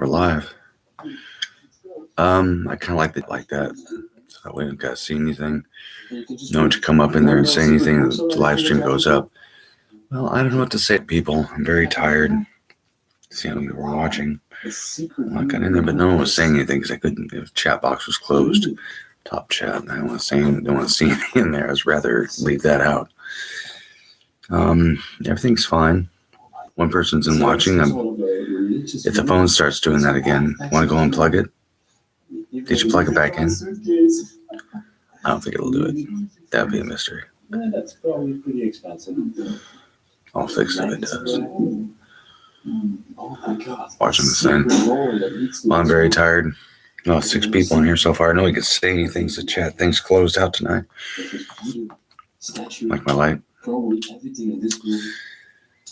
we're live. I kind of like it like that. So that way I don't gotta see anything. No one to come up in there and say anything. The live stream goes up. Well, I don't know what to say to people. I'm very tired. See how many were watching. I got in there, but no one was saying anything because I couldn't. The chat box was closed. Top chat. And I don't want to see anything in there. I'd rather leave that out. Everything's fine. One person's in watching. If the phone starts doing that again, want to go unplug it? Did you plug it back in? I don't think it'll do it. That would be a mystery. That's probably pretty expensive. I'll fix it if it does. Oh my God. Watching this thing. Well, I'm very tired. Well, 6 people in here so far. No one can say anything. So chat things closed out tonight. Like my light. Probably everything in this group.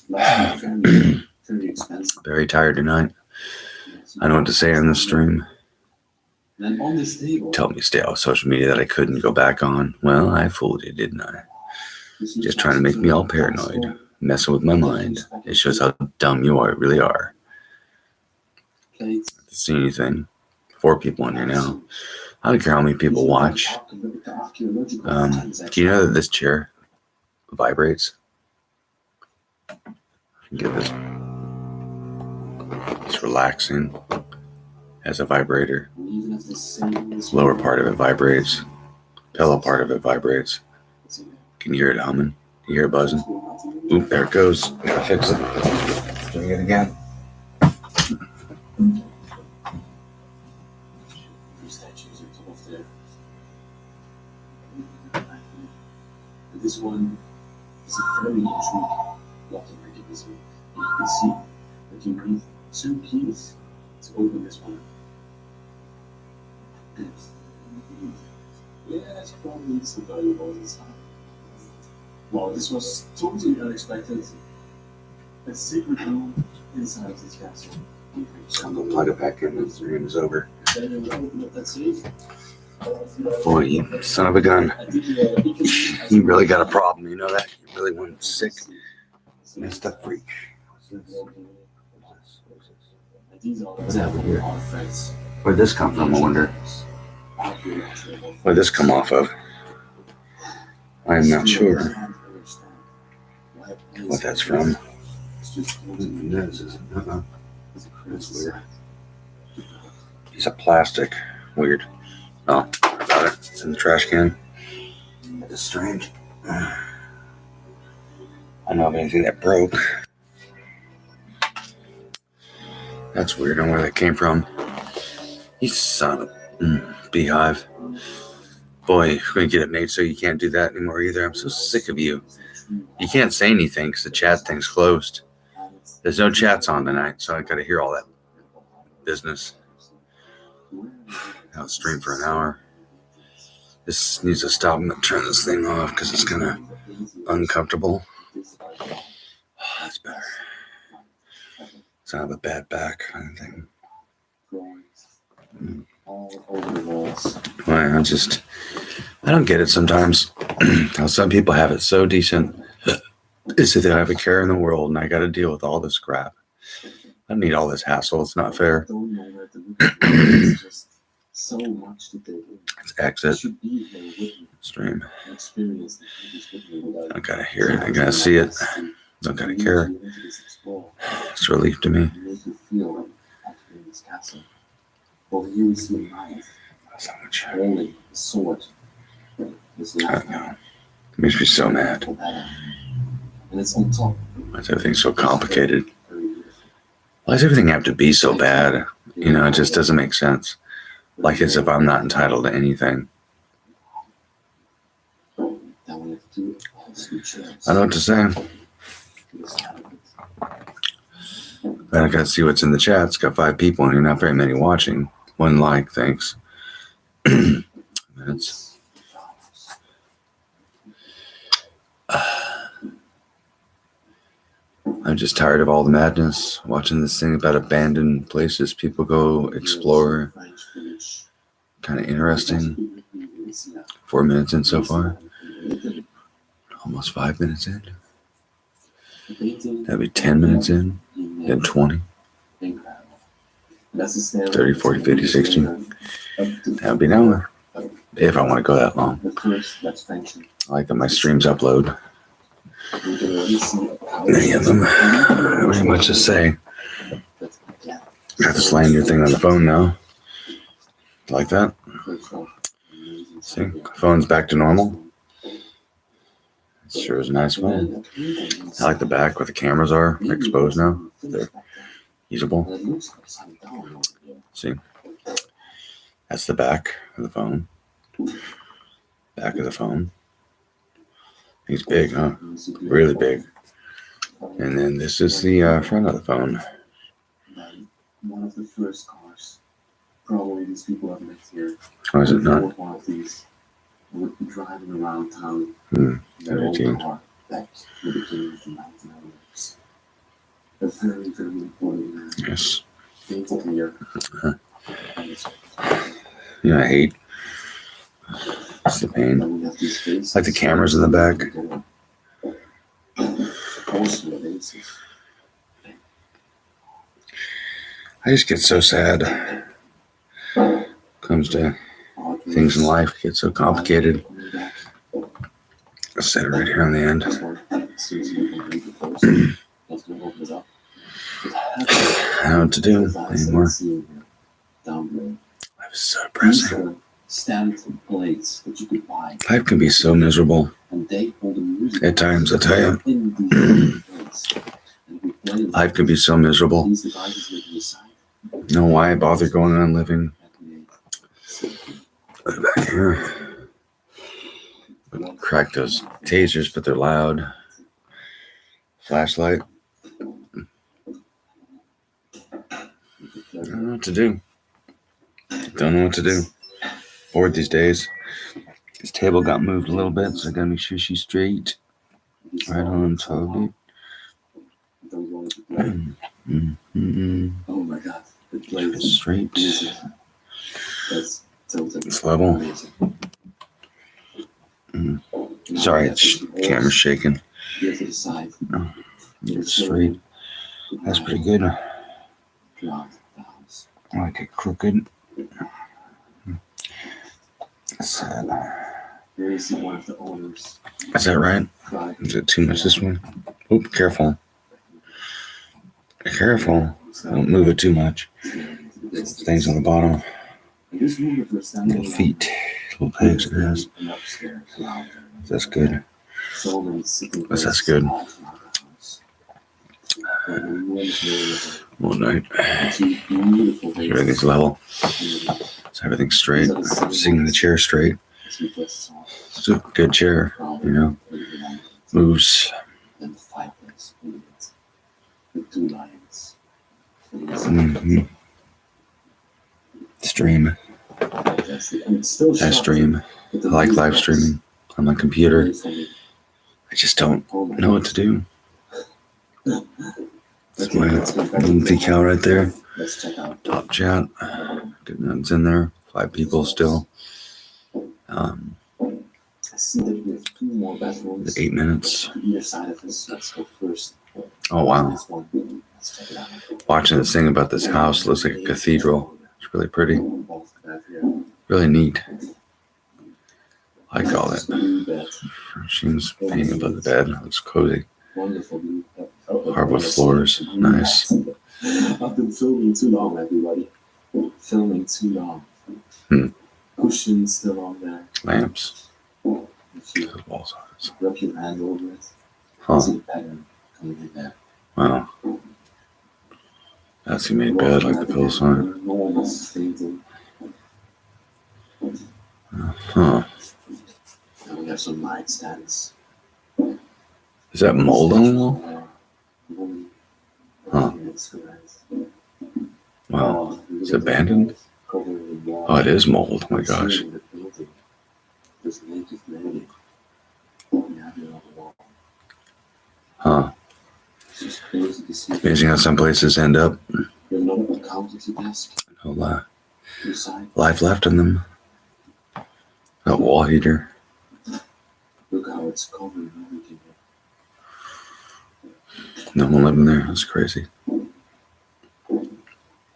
Very expensive. Very tired tonight. I don't know what to say on this stream. Then on this table, Tell me to stay off social media that I couldn't go back on. Well, I fooled you, didn't I? Just trying to make me all paranoid. Messing with my mind. It shows how dumb you are, really are. plates, See anything? 4 people in here now. I don't care how many people watch. Do you know that this chair vibrates? Give this. It's relaxing. Has a vibrator. even if the same Lower part of it vibrates. Pillow part of it vibrates. Can you hear it humming? You hear it buzzing? Oop, there it goes. Gotta fix it. Doing it again. statues are top of there. This one is a very intriguing locking mechanism. You can see that you need 2 keys to open this one. Yeah, it's probably some valuable inside. Wow, this was totally unexpected. A secret room inside this castle. I'm gonna plug it back in when the stream is over. Then you will open up that safe. Boy, you son of a gun. You really got a problem, you know that? You really went sick. Messed up freak. These are example artifacts. Where'd this come from, I wonder? Where'd this come off of? I am not sure what that's from. That's weird. Piece of plastic. Weird. Oh, about it. It's in the trash can. That is strange. I don't know of anything that broke. That's weird. I don't know where that came from. You son of a beehive. Boy, you're going to get it made so you can't do that anymore either. I'm so sick of you. You can't say anything because the chat thing's closed. There's no chats on tonight, so I got to hear all that business. I'll stream for an hour. This needs to stop. I'm going to turn this thing off because it's kind of uncomfortable. Oh, that's better. It's not a bad back kind of thing. All over the walls. Well, I don't get it sometimes. How some people have it so decent. It's that they have a care in the world, and I got to deal with all this crap. I don't need all this hassle. It's not fair. Don't know where to look. There's just so much to take in. Let's exit Should be here with me. stream. Experience this with me without I gotta hear it. I gotta see it. Don't gotta care. It's a relief to me. Make you feel like active in this castle. Over here we see a knight That's how much. holding a sword. This I left don't know. It makes me so mad. and it's on top. Why is everything so complicated? Why does everything have to be so bad? You know, it just doesn't make sense. Like as if I'm not entitled to anything. I don't know what to say. But I gotta see what's in the chat. It's got 5 people in here, not very many watching. 1 like, thanks. Minutes. I'm just tired of all the madness. Watching this thing about abandoned places people go explore. Kind of interesting. 4 minutes in so far. Almost 5 minutes in. That'd be 10 minutes in. Then 20. That's the standard. 30, 40, 50, 60. That would be now if I want to go that long. The first that's function. I like that my streams upload. We can already see Many of them. I don't have much to say. Got the slander thing on the phone now. Like that. See, phone's back to normal. It sure is a nice phone. I like the back where the cameras are exposed now. They're usable. See, that's the back of the phone. Back of the phone. He's big, huh? Really big. And then this is the front of the phone. One of the first cars. Probably these people have lived here. Oh, is it not? One of these would be driving around town. Very keen. Car back to the beginning of the 1900s. A very, very important Yes. painted here. Yeah, I hate. It's the pain. And we have these faces. Like the cameras in the back. Also, the faces. I just get so sad. Comes to things in life get so complicated. I set it right here on the end. I don't know what to do anymore. Life is so depressing. Standard plates that you could buy. Life can be so miserable. And they hold the music At times, I tell you. in these plates. And we play them. Life can be so miserable. These devices make you decide. No, why bother going on living? Back here. Crack those tasers, but they're loud. Flashlight. I don't know what to do. Don't know what to do. Bored these days. This table got moved a little bit, so I gotta make sure she's straight. Right on top of it. Oh my God. The plate Straight. That's totally It's level. amazing. Sorry, it's camera's shaking. Here to the side. It's straight. That's pretty good. I Throughout the house. like it crooked. Sad. Here you see one of the owners. Is that right? Drive. Is it too much this one? Oop, careful. Careful. Don't move it too much. Things on the bottom. This room that we're standing Little in feet. Little pegs it has. and upstairs, lounge area. That's good. So many sitting That's places good. all throughout the house. And we went here One night. with two beautiful vases. Everything's level. So everything's straight. Sitting in the chair straight. It's a good chair, you know. Moves. And the fireplace with two lions. Mm-hmm. Stream. And it's still I shut, stream. but I the like view live is streaming on my computer. amazing. I just don't Oh my know what to do. God. That's my little decal right there. Let's check out. Top chat. Good nuts in there. 5 people still. I see that we have two more bedrooms. 8 minutes. To either side of this. Let's go first. Oh wow. This one. Let's check it out. Watching this thing about this house looks like a cathedral. It's really pretty. Both bed here. Really neat. I like all This that. blue bed. Seems painting above the bed. Looks cozy. Wonderful blue bed. Hardwood floors. Nice. I've been filming too long, everybody. Filming too long. Cushions still on there. Lamps. If you The walls on it. rub your hand over it, you Huh. see the pattern coming in there. Wow. That's he made bed like the pillows on it. Enormous painting. Huh. And we have some nightstands. Is that mold on the wall? Huh. Wow. Is it abandoned? Oh, it is mold. Oh my gosh. This native lady. We have it on the wall. Huh. It's just crazy to see. Amazing how some places end up. We have another accountancy desk. No Inside. life left in them. That wall heater. Look how it's covered and everything. No one living there. That's crazy.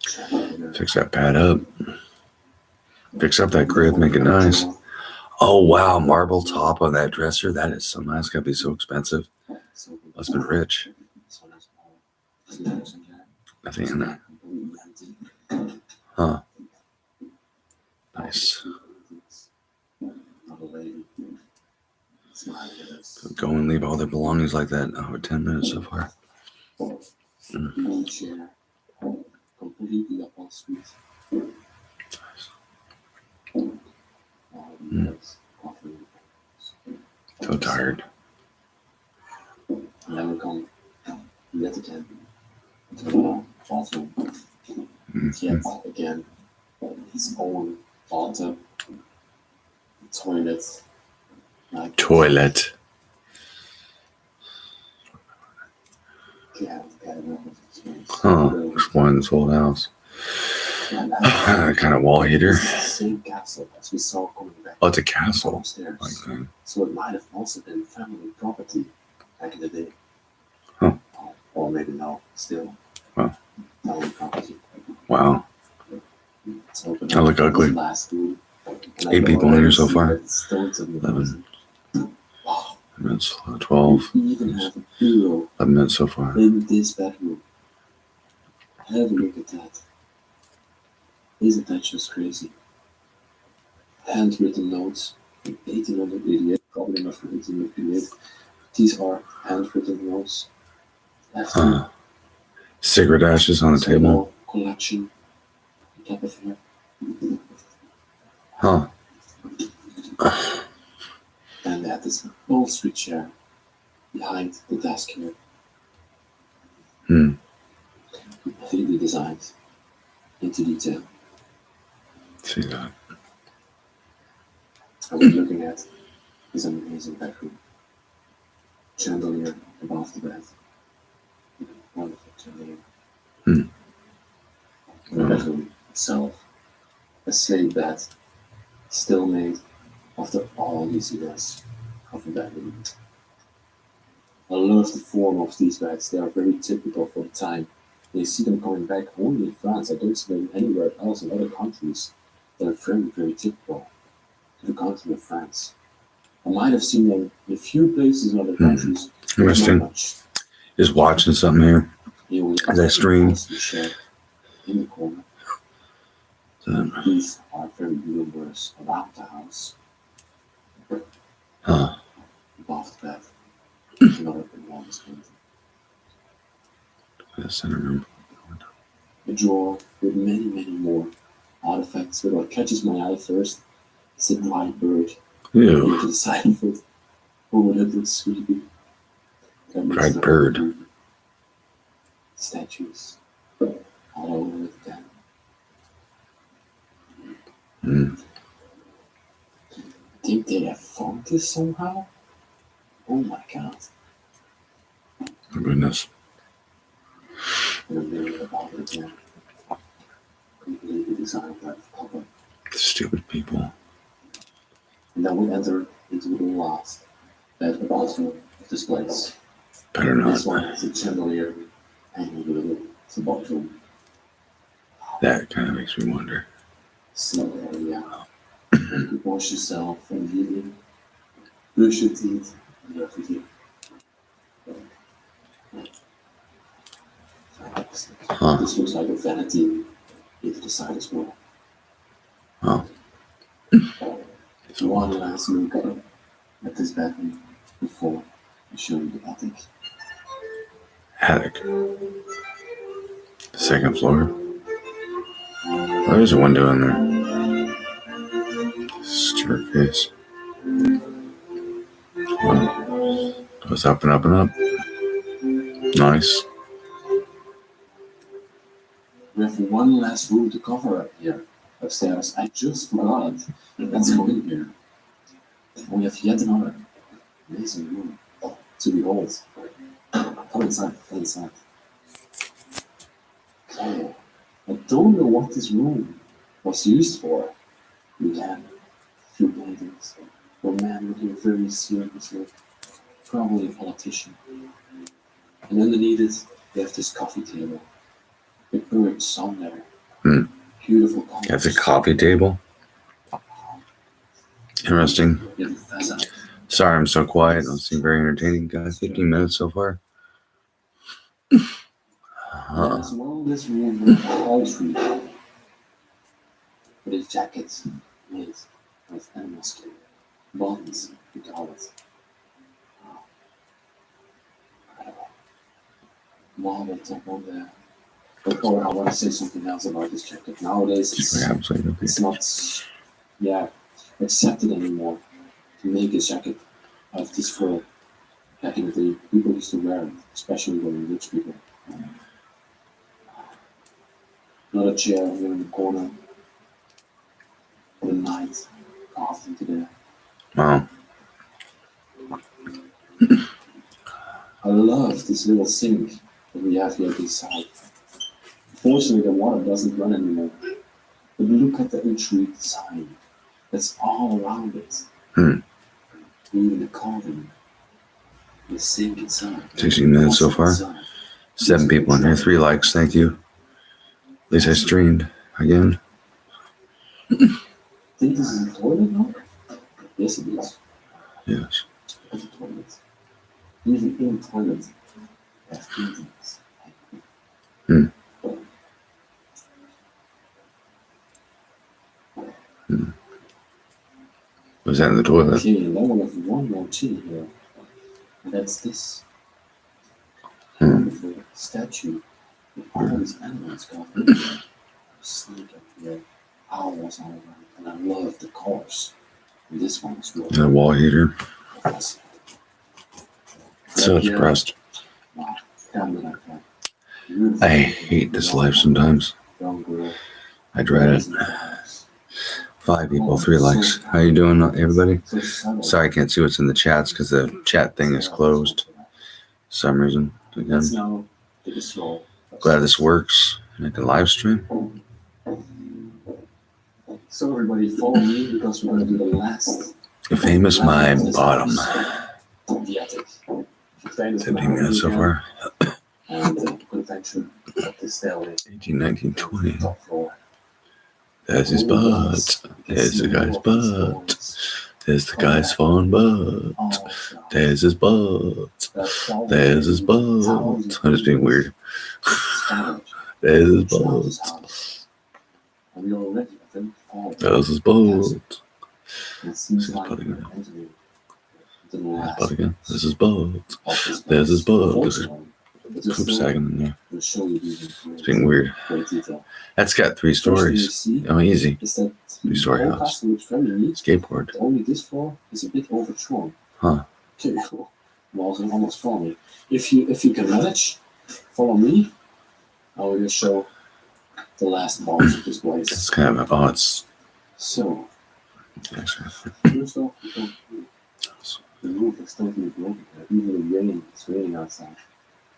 Fix that pad up. Fix up that grid, make it nice. Oh, wow. Marble top on that dresser. That is so nice. Gotta be so expensive. Must have been rich. Nothing in there. Huh. Nice. Go and leave all their belongings like that. Oh, 10 minutes so far. Chair, completely up on street. So tired. And then we come yet again to the bathroom. Yet again, his own bathtub, toilet. Toilet. Huh. Exploring this old house. Kind of wall heater. Same castle as we saw coming back. Oh, it's a castle. Upstairs. Like that. So it might have also been family property back in the day. Huh. Or maybe now, still. Wow. Family property. Wow. So I look ugly. Last room, 8 people in here so far. 11. 11 minutes. 12. We even have a bureau 11 minutes so far. in this bedroom. Have a look at that. Isn't that just crazy? Handwritten notes from 1888, probably not from 1888. These are handwritten notes. Huh. Cigarette ashes on the table. Collection. Type of hair. Huh. And at this upholstery chair behind the desk here. Completely designed into detail. See that. And what we're looking at is an amazing bedroom. Chandelier above the bed. Wonderful chandelier. The bedroom itself, a slate bed, still made after all these years of a bedroom. I love the form of these beds. They are very typical for the time. You see them coming back only in France. I don't see them anywhere else in other countries. They're very, very typical to the country of France. I might have seen them in a few places in other countries. but not Interesting. much. Just watching something here. Here we As I stream. in the corner. So, These are very numerous around the house. huh. Above the bed. Another enormous painting. The center room. A drawer with many, many more artifacts. But what catches my eye first is a bright bird Ew. to the side of it. Oh, that looks creepy. Bright bird. Statues all over it again. I think they have found this somehow. Oh my god. Oh, goodness. And I'm reading about it again. Completely designed by the public. Stupid people. And then we enter into the last bed bathroom of this place. Better not. This one is a chandelier hanging with the bathroom. That kind of makes me wonder. Sink area. You could wash yourself from the evening, brush your teeth, and everything. Huh. This looks like a vanity into the side as well. Oh. One last look at this bedroom before I show you the attic. Attic. Second floor. Oh, there's a window in there. Staircase. Wow. Goes up and up and up. Nice. We have one last room to cover up here upstairs. I just forgot. Let's go in here. We have yet another amazing room to behold. Come inside, come inside. Okay. I don't know what this room was used for. Again, a few paintings. A man looking very seriously. Probably a politician. And underneath it, we have this coffee table. A bird somewhere Hmm. Beautiful colors. That's a coffee table. Interesting. You have a pheasant. Sorry, I'm so quiet. Don't seem very entertaining, guys. 15 minutes so far. And as well, this room with a poultry with his jackets made with animal skin, buttons, we call it. Incredible. Marble top on there. But I want to say something else about this jacket. Nowadays, it's not accepted anymore to make a jacket out of this fur. Back in the day, people used to wear it, especially when rich people. Another chair here in the corner. For the night, carved into there. Wow. I love this little sink that we have here at this side. Unfortunately, the water doesn't run anymore. But look at the intricate design that's all around it. Even the carving, the sink inside. 16 minutes so far. 7 people in here. 3 likes. Thank you. At least I streamed again. Think this is a toilet now? Yes, it is. Yes. At the toilet. Even in the toilet, they have paintings. Was that in the toilet? Okay, and then we have one more thing here. And that's this wonderful statue with all these animals carved in there. Snake up here, owls all around. And I love the colors. And this one as well. The wall heater. Yes. So depressed. Wow, kind of like that. Beautiful. I hate this life sometimes. Young girl. I dread it. 5 people, 3 likes. How you doing, everybody? Sorry I can't see what's in the chats because the chat thing is closed for some reason. Again, glad this works. Make a live stream. So everybody follow me because we're going to do the last. Famous my bottom. The attic. 15 minutes so far. And the good adventure of the stairway. 18, 19, 20. Top floor. There's his butt. There's the guy's butt. There's the guy's phone butt. There's his butt. There's his butt. I'm just being weird. There's his butt. There's his butt. There's his butt again. His butt again. There's his butt. There's his butt. There's his poop sagging in there. It's being weird. That's got 3 stories. Oh, easy. 3-story house. Skateboard. Only this floor is a bit overthrown. Huh. Okay, cool. I'm almost following. If you can manage, follow me. I will just show the last parts of this place. It's kind of it's. So, first off, the roof is totally broken. Even the rain, it's raining outside.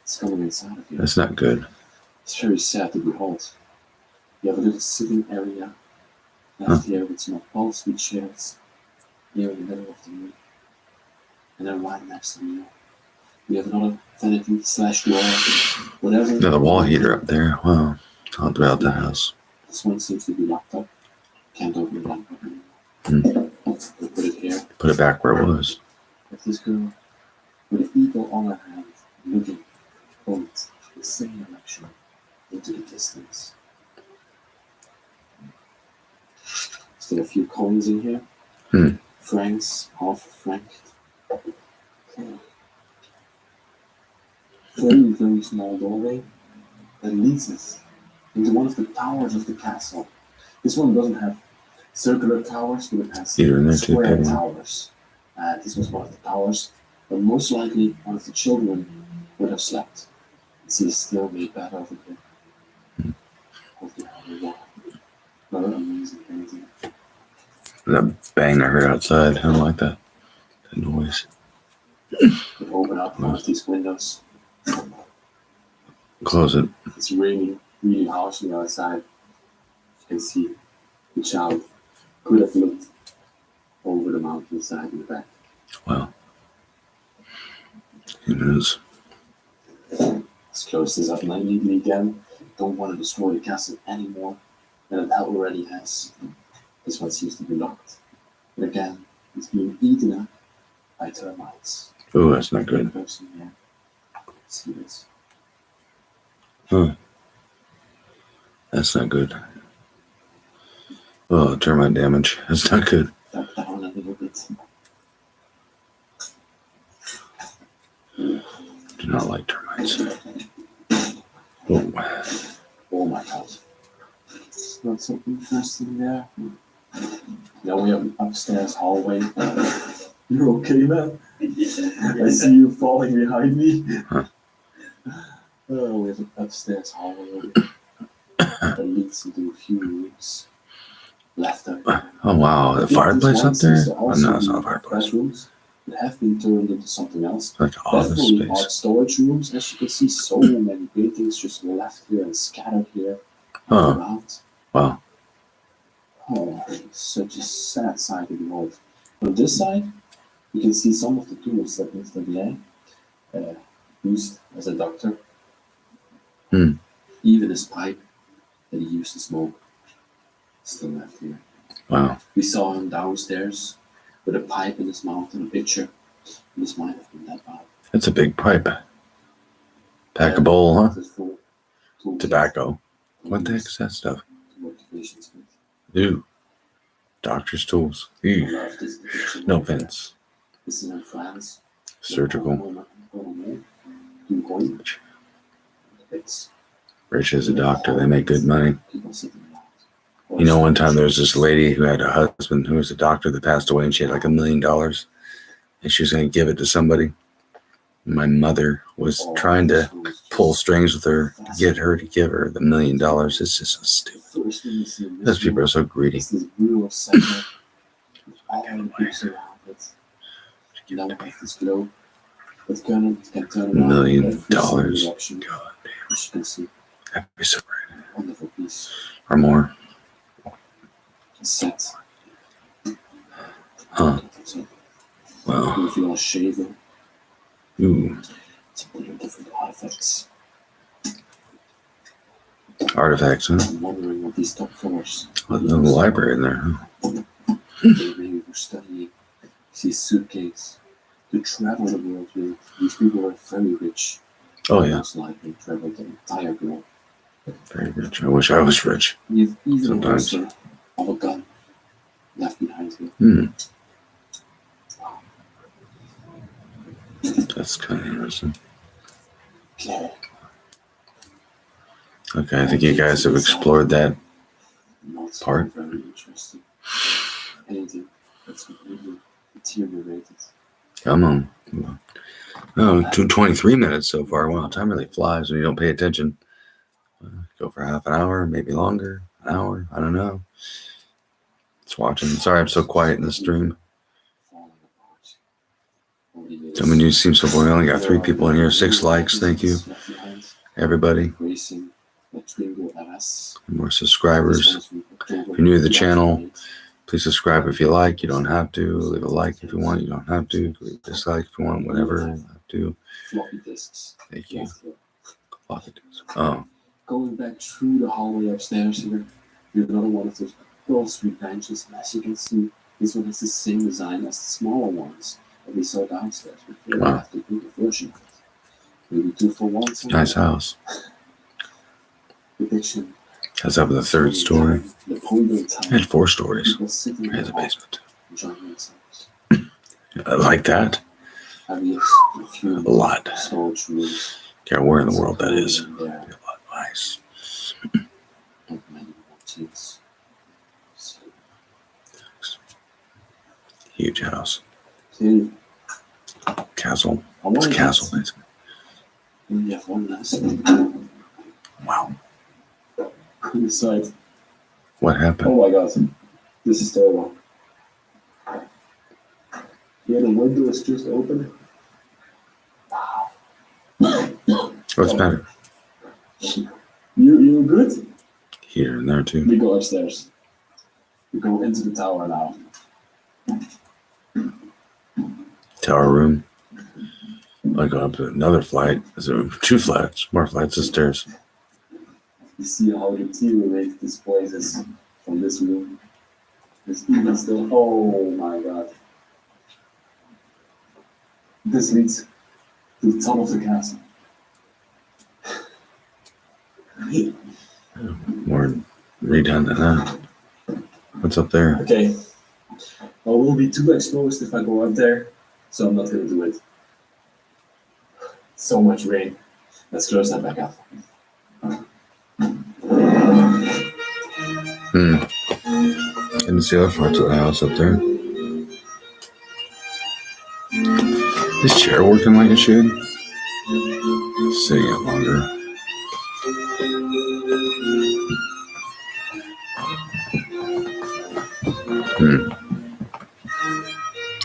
It's coming inside of you. That's not good. It's very sad to behold. You have a little sitting area left here with some upholstery chairs here in the middle of the room. And then right next to you, we have another vanity / wall, whatever. Another wall heater up there. Wow. All throughout the house. This one seems to be locked up. Can't open the laptop anymore. We'll put it here. Put it back where it was. But this girl, with an eagle on her hand, looking both the same direction into the distance. Still a few coins in here. Francs, half a franc. Very, very small doorway that leads us into one of the towers of the castle. This one doesn't have circular towers, but it has square towers. This was one of the towers, but most likely one of the children would have slept. See, it's still made bad over here. Another amazing painting. That bang I heard outside. I don't like that. That noise. We open up one of these windows. Close it. It's raining really harshly outside. You can see the child could have looked over the mountainside in the back. Wow. It is. Let's close this up immediately again. Don't want to destroy the castle anymore. And it already has. This one seems to be locked. But again, it's being eaten up by termites. Ooh, that's not good. Person here. See this? That's not good. Oh, termite damage. That's not good. Duck down a little bit. Do not like termites. Oh, Oh my god. It's not so interesting there. Now we have an upstairs hallway. You're okay, man? I see you falling behind me. Huh. Oh, we have an upstairs hallway over here that leads into a few rooms. Left up. oh wow, the fireplace up there? Oh, no, it's not a fireplace. Bedrooms that have been turned into something else. Like office Definitely art space. storage rooms. As you can see, so many paintings just left here and scattered here Huh. around. Wow. Oh, it's such a sad side of the world. On this side, you can see some of the tools that Mr. Blair used as a doctor. Hmm. Even his pipe that he used to smoke still left here. Wow. We saw him downstairs with a pipe in his mouth and a picture. This might have been that pipe. That's a big pipe. Pack a bowl, huh? This full toolkit Tobacco. he What the heck used is that stuff? to work the patients with. Ew. Doctor's tools. I Ew. love this picture. No offense. This is in France. Surgical. It's Rich as a doctor. They make good money. people sitting around. You know, one time there was this lady who had a husband who was a doctor that passed away, and she had like $1 million, and she was going to give it to somebody. My mother was trying to pull strings with her, get her to give her the $1 million. It's just so stupid. First thing you see in this Those people are room so greedy. is this blue of center with all the peaks around it. Now we have this globe that can turn $1 around million. in every single direction. God damn. As you can see, That'd be so great. wonderful piece. Or more. Set. Huh. So Wow. if you want to shave it, Ooh. it's a different artifacts. Artifacts, huh? I'm wondering what these top floors. There's a library in there, huh? Maybe we're studying. See suitcase to travel the world with. These people are very rich. Oh, yeah. Most likely traveled the entire globe. Very rich. I wish I was rich. You've even a Sometimes. holster of a gun left behind here. Hmm. That's kind of interesting. Okay. Okay, I think you guys have explored that. Not so Part? very interesting. Painting that's completely deteriorated. Come on. Oh, 23 minutes so far. Wow, time really flies when you don't pay attention. Go for half an hour, maybe longer, an hour. I don't know. It's watching. Sorry, I'm so quiet in the stream. Falling apart. Over the years. Tell me, you seem so boring. I only got 3 people in here. 6 likes. Thank you, Left behind. everybody. Racing the Twingo RS. More subscribers. If you're new to the channel, Please subscribe if you like. You don't have to. Leave a like if you want. You don't have to. Leave a dislike if you want. Whatever. You don't have to. Floppy disks. Thank you. Left here. Lock it. Oh, Going back through the hallway upstairs here, we have another one of those Pearl Street benches. And as you can see, this one has the same design as the smaller ones that we saw downstairs. But here we Wow. have the bigger version of it. Maybe 2 for 1. nice house. Depiction. That's up in the 3rd story. The Pongo It Tower. had 4 stories. People sitting It has a there basement. enjoying themselves. I like that. Having a few A lot. storage rooms. Care where in the world that is. in there. A lot nice. And many more things. So, Huge house. okay, Castle. I It's want a castle, basically. We have one last one. Wow. On the side. What happened? Oh my god. This is terrible. Yeah, the window is just open. What's better? You good? Here and there, too. We go upstairs. We go into the tower now. Tower room. I go up to another flight. There's 2 flights. More flights of stairs. You see how deteriorated this place is from this room. There's even still. Oh my god. This leads to the top of the castle. More redundant, huh? What's up there? Okay. I will be too exposed if I go up there, so I'm not gonna do it. So much rain. Let's close that back up. Can you see other parts of the house up there? This chair working like it should? Sitting it longer.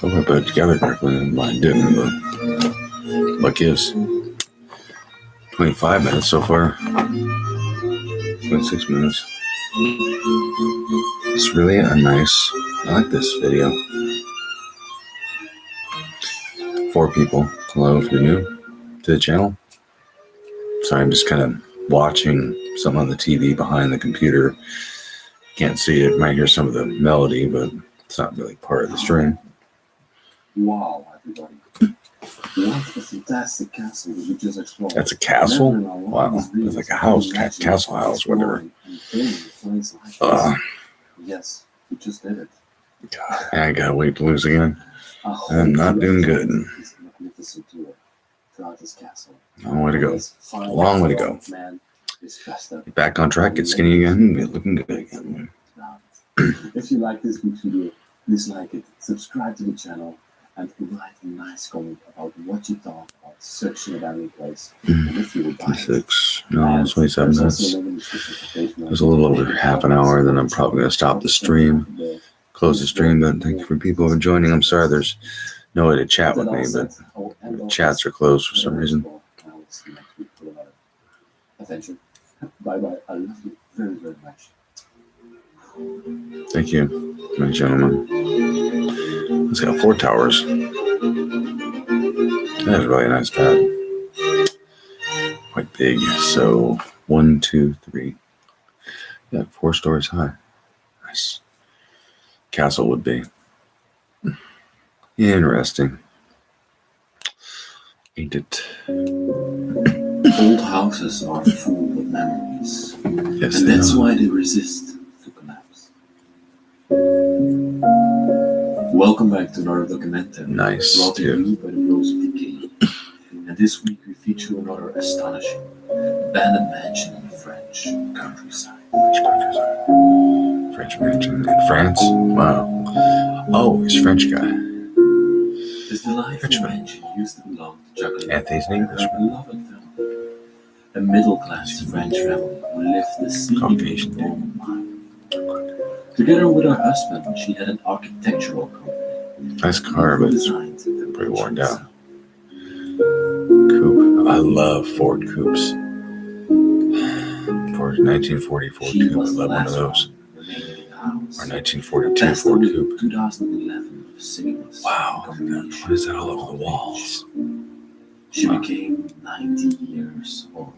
I hope I put it together correctly, and mine didn't, but luck gives. 25 minutes so far. 26 minutes. It's really a nice, I like this video. 4 people. Hello if you're new to the channel. So I'm just kind of watching something on the TV behind the computer. Can't see it, might hear some of the melody, but it's not really part of the stream. Wow, everybody. What a fantastic castle that we just explored. That's a castle? Wow. It's like a house, castle house, whatever. Yes, we just did it. God, I gotta wait to lose again. I'm not doing good. Magnificent tour throughout this castle. Long way to go. A long way to go. Man is dressed up. Get back on track, get skinny again, get looking good again. If you like this week's video, please like it, subscribe to the channel, and write a nice comment about what you thought about such an abandoned place. And if you would buy it. 26, no, 27 minutes. It was a little over half an hour, then I'm probably going to stop the stream, close the stream, but thank you for people who are joining. I'm sorry there's no way to chat with me, but chats are closed for some reason. Adventure. Bye bye. I love you very, very much. Thank you, ladies and gentlemen. It's got 4 towers. That's a really nice pad. Quite big. So 1, 2, 3. Yeah, 4 stories high. Nice. Castle would be interesting. Ain't it? Old houses are full of memories. Yes, and that's why they resist to collapse. Welcome back to another documentary. Nice, Brought to too. you by the Rose of Decay. And this week we feature another astonishing abandoned mansion in the French countryside. French mansion in France? Wow. Oh, he's a French guy. This delightful Frenchman. mansion used to belong to Jacqueline Anthony's an and her Englishman. beloved family. A middle-class French family who lived the Caucasian seemingly normal life. Together with her husband, she had an architectural company. Nice car, but it's designed the pretty worn French down. Coupe. I love Ford coupes. Ford 1944 She coupe. I was the love one of last those. one remaining in the house. Or 1942 Best Ford of coupe. 2011 cinemas. Wow. What is that all over the walls? She became 90 years old.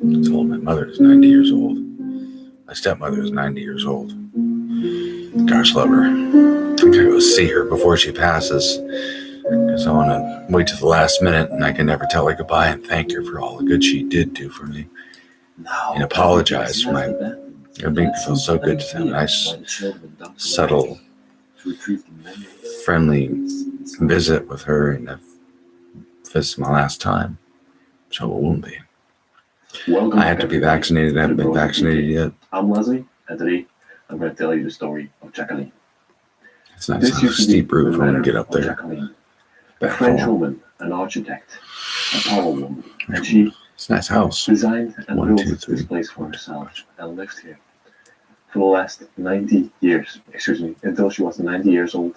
It's old. My mother is 90 years old. My stepmother is 90 years old. Gosh, love her. I'm gonna go see her before she passes, because I want to wait to the last minute, and I can never tell her goodbye and thank her for all the good she did do for me, Now, and apologize for my. It would make me feel so good to have a nice, subtle, friendly visit with her, and if this is my last time, so it won't be. Welcome I have to be vaccinated. I haven't been vaccinated yet. I'm Leslie, and today I'm going to tell you the story of Jacqueline. It's nice to have a steep roof when we get up there. Jacqueline, a Back French home. woman, an architect, a power woman, and she It's a nice house. designed and 1, built 2, 3. this place for herself and lived here for the last 90 years. Excuse me, until she was 90 years old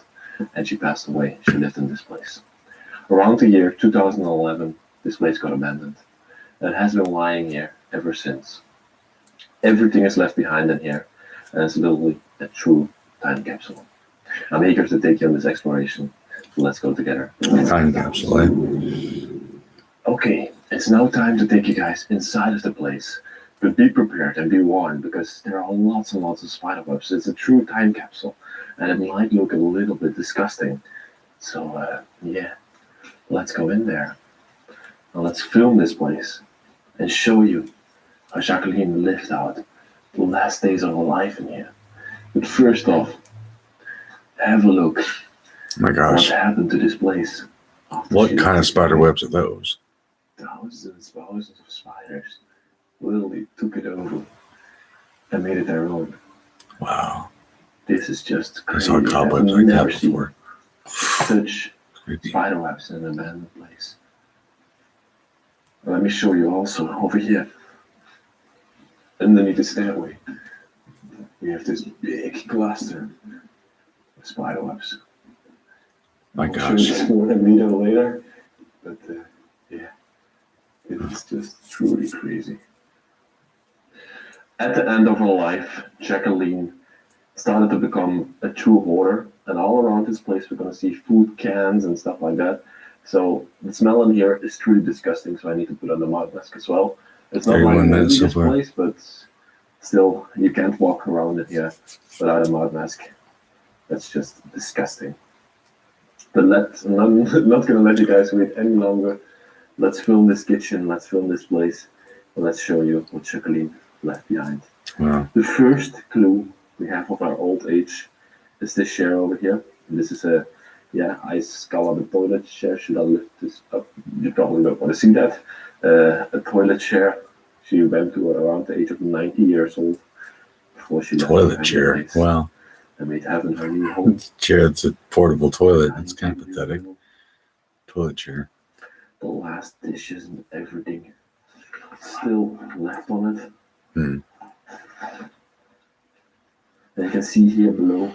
and she passed away. She lived in this place. Around the year 2011, this place got abandoned. And it has been lying here ever since. Everything is left behind in here, and it's literally a true time capsule. I'm eager to take you on this exploration, so let's go together. Time capsule, eh? Okay, it's now time to take you guys inside of the place But be prepared and be warned because there are lots and lots of spider webs. It's a true time capsule, and it might look a little bit disgusting. So yeah, let's go in there. Now let's film this place and show you how Jacqueline lived out the last days of her life in here. But first off, have a look My what gosh. happened to this place. after What she kind of left. spider webs are those? Thousands of spiders literally took it over and made it their own. Wow. This is just I crazy. saw cobwebs I've like that never seen before. such Creepy. spider webs in an abandoned place. Let me show you also over here. Underneath the stairway, we have this big cluster of spider webs. My I'll show gosh. you this more in video later, but yeah, it's just truly crazy. At the end of her life, Jacqueline started to become a true hoarder, and all around this place we're gonna see food cans and stuff like that. So the smell in here is truly disgusting, so I need to put on the mouth mask as well. It's not 31 like minutes so this far. place, but still, you can't walk around it here without a mouth mask. That's just disgusting. But I'm not gonna let you guys wait any longer. Let's film this kitchen, let's film this place, and let's show you what Jacqueline left behind. Wow. The first clue we have of our old age is this chair over here. And this is a ice scalloped toilet chair. Should I lift this up? You probably don't want to see that. A toilet chair. She went to around the age of 90 years old before she left the Toilet chair. place Wow. and made heaven her new home. Chair, it's a portable toilet. It's kind of pathetic. Toilet chair. The last dishes and everything still left on it. Hmm. And you can see here below,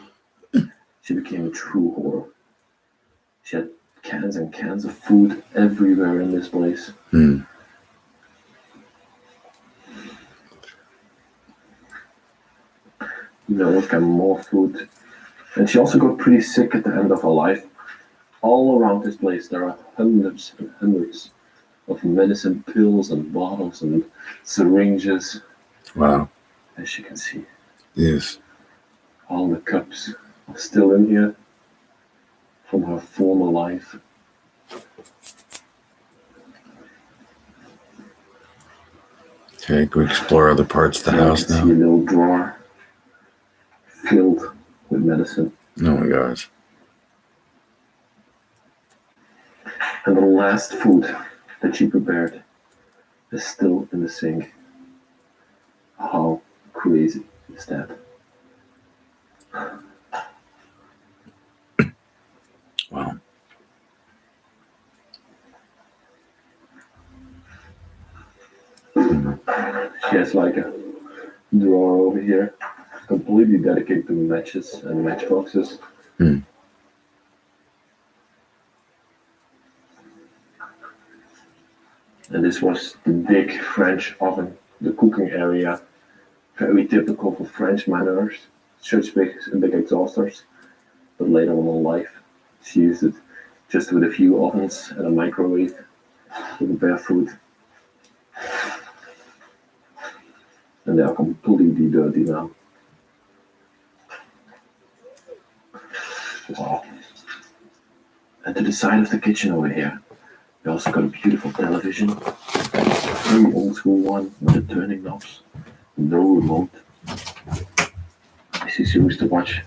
she became a true hoarder. She had cans and cans of food everywhere in this place. Hmm. You know, what kind of more food. And she also got pretty sick at the end of her life. All around this place, there are hundreds and hundreds of medicine pills and bottles and syringes, Wow. as you can see. Yes. All the cups are still in here from her former life. Okay, can we explore other parts of the Here you house can see a now? little drawer filled with medicine. Oh my gosh. And the last food that she prepared is still in the sink. How crazy is that? Wow. She has like a drawer over here, completely dedicated to matches and matchboxes. Hmm. And this was the big French oven, the cooking area, very typical for French manners, such big exhausters. But later on in life, she used it just with a few ovens and a microwave to prepare food. And they are completely dirty now. Wow. And to the side of the kitchen over here, we also got a beautiful television, a very old school one with the turning knobs, no remote. She used to watch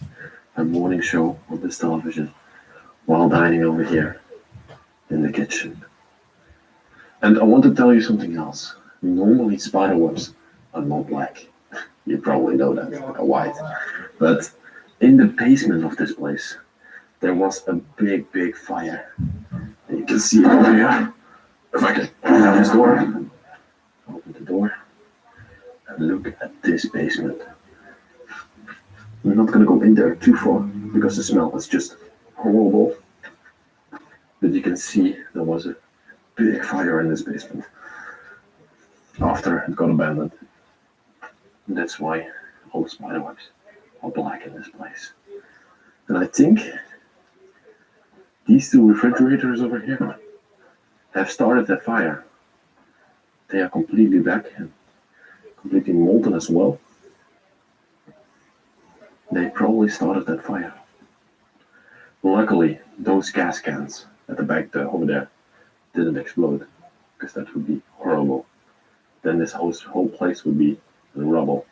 her morning show on this television while dining over here in the kitchen. And I want to tell you something else. Normally spider webs are not black. You probably know that, they're white. But in the basement of this place, there was a big fire. And you can see it over here. If I can open this door, open the door, and look at this basement. We're not gonna go in there too far because the smell is just horrible. But you can see there was a big fire in this basement after it got abandoned. And that's why all the spider webs are black in this place. And I think these two refrigerators over here have started that fire. They are completely black and completely molten as well. They probably started that fire. Luckily, those gas cans at the back there, over there didn't explode, because that would be horrible. Then this whole place would be rubble.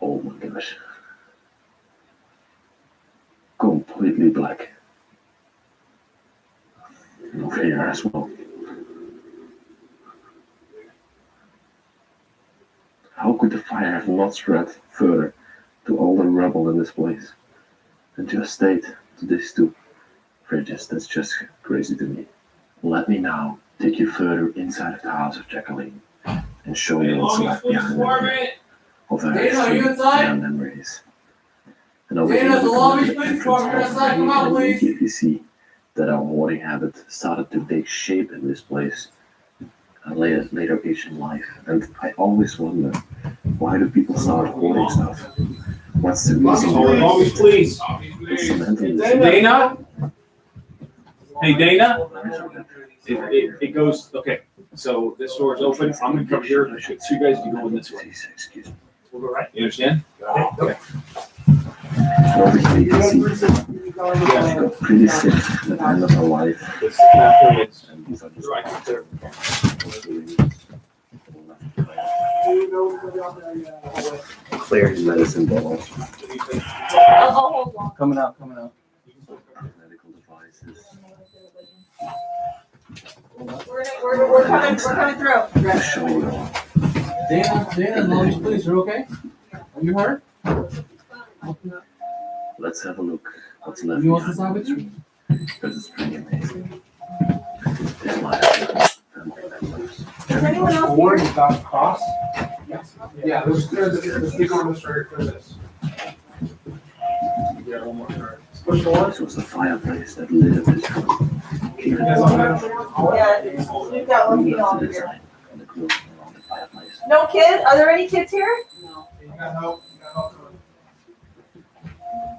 Oh my gosh. Completely black. And over here as well. How could the fire have not spread further to all the rubble in this place and just stayed to these two fridges? That's just crazy to me. Let me now take you further inside of the house of Jacqueline and show you what's left behind of her history and memories. And over here, you see that our hoarding habit started to take shape in this place later Asian life. And I always wonder, why do people start hoarding stuff? What's the reason? Always please. Dana? Hey, Dana? It goes, okay, so this door is open. I'm gonna come here. So you guys can go in this way. Excuse me. We'll go right. You understand? Okay. Over here you can see she got pretty sick at the end of her life. And these are just clear medicine bottles. Coming out. Medical devices. We're coming through. To show you all. Dana, Lolly's please, you're okay? Are you hurt? Let's have a look what's left You want the behind. sandwich? Because it's pretty amazing. This might have family members. Is anyone else Forward, here? you got cross. Yeah, let's stick on this right for this. Yeah, one more card. Push forward. This was the fireplace that lit up this room. Keep it Yes, warm. Yeah, we've got one We kid left on the here. design and the clothing around the fireplace. No kid? Are there any kids here? You got help.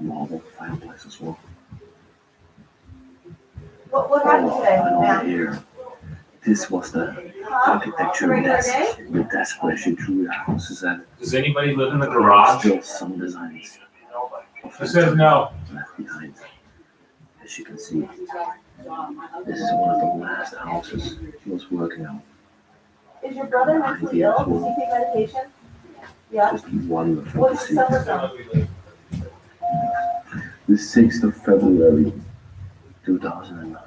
Marble fireplace as well. What happened today, And over ma'am? here, this was the Huh? architecture Regular desk. day? The desk where she drew the houses and Does anybody live in the garage? still some designs of Who says no? left behind. As you can see, this is one of the last houses she was working on. Is your brother mentally ill? Does he take medication? Yeah. Just wonderful What to is see. his summer zone? The 6th of February 2009.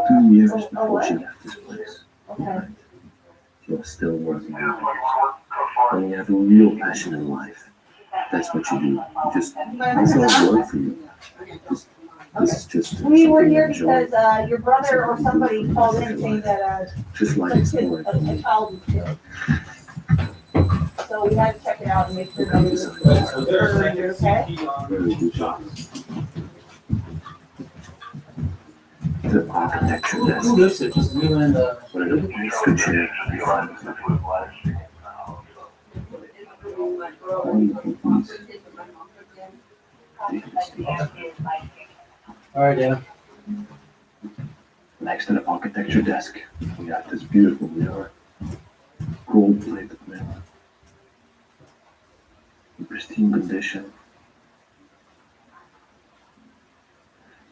2 years before she left this place. Okay. She was still working on it. When you have a real passion in life, that's what you do. You just, this don't work for you. This is just We something were you here enjoy. because your brother or somebody called in saying that Just like a it's kid, work. a child was killed. So we had to check it out and make sure that it was okay. Very good job. The architecture Who desk. lives it? Just leave it in the. What a nice good chair. Alright, Dana. Next to the architecture desk, we have this beautiful mirror. Gold plated mirror. In pristine condition.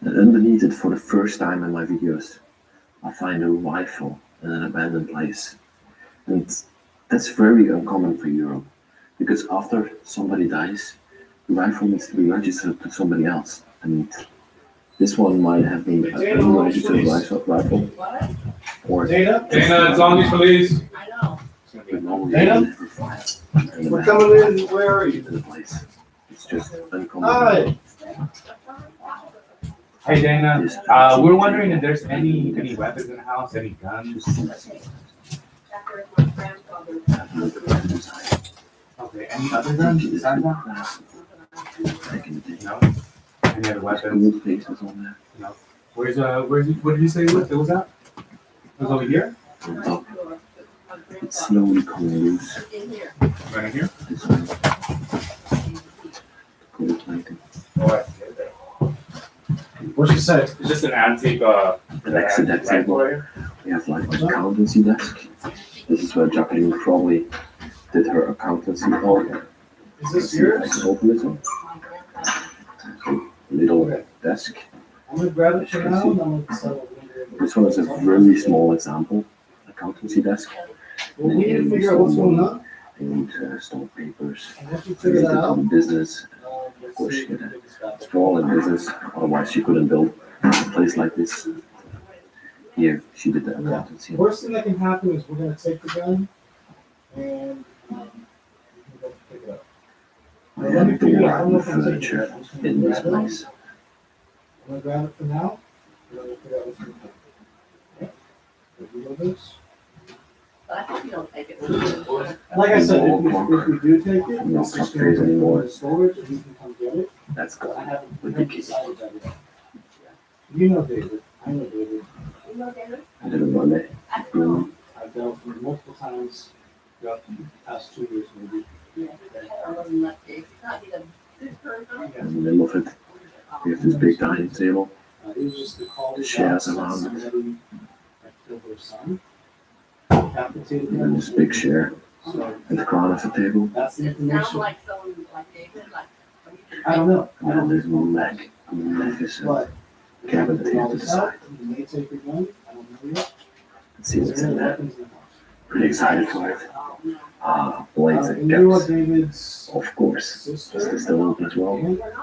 And underneath it, for the first time in my videos, I find a rifle in an abandoned place. And that's very uncommon for Europe. Because after somebody dies, the rifle needs to be registered to somebody else. And this one might have been an unregistered rifle. Or Dana, it's on you, please. I know. but normally Dana? they never fire in We're the coming in, where are you? into the place. It's just uncommon. Hi. Hey, Dana, This- we're wondering if there's any weapons in the house, any guns? Just have a look at the design. Okay, any other guns besides that? Back in the day. No? Any other weapons? Gold faces on there. Where's, what did you say it was at? It was over here? On top. It's slowly coming loose. Right in here? This one. Gold plating. What'd she say? It's just an antique, Next to that table, we have like an accountancy desk. This is where Jacqueline probably did her accountancy work. Is this yours? I can open it. Little desk. I'm gonna grab it for now and I'm gonna sell it. This one is a really small example, accountancy desk. Well, we need to figure out what's going on. You need store papers. And once you You figure need that to out, do business. of course you gotta- It's for all in business. Otherwise, you couldn't build a place like this. Here, she did the accountancy. Worst thing that can happen is we're gonna take the gun and, we can go pick it up. I have to wrap the furniture in this place. I'm gonna grab it for now. And then we'll figure out what's going on. Okay? We'll do this. But I hope you don't take it. Like I said, if we do take it, No it's just cupcakes gonna be anymore. in storage and you can come get it. That's But I good. haven't With I the haven't kids. decided that yet. You know David, I know David. You know, David, I did it Monday. I know. I've dealt with him multiple times throughout the past 2 years maybe. Yeah, I don't know much, Dave. He's not even a good person. In the middle of it, we have this big dining table. It was just the call. The shares around it. Somebody that killed their son. Decapitated And then him. this big chair So at the corner of the table. that's the It sounds information. like someone like David, like. when you can I don't know. And then there's a magnificent But. cabinet here to the side. You may take your gun, I don't know yet. Let's see what's in there. Weapons in the house. Pretty excited for it. take. Blades And and you are caps. David's Of course. sister. This is still open as well.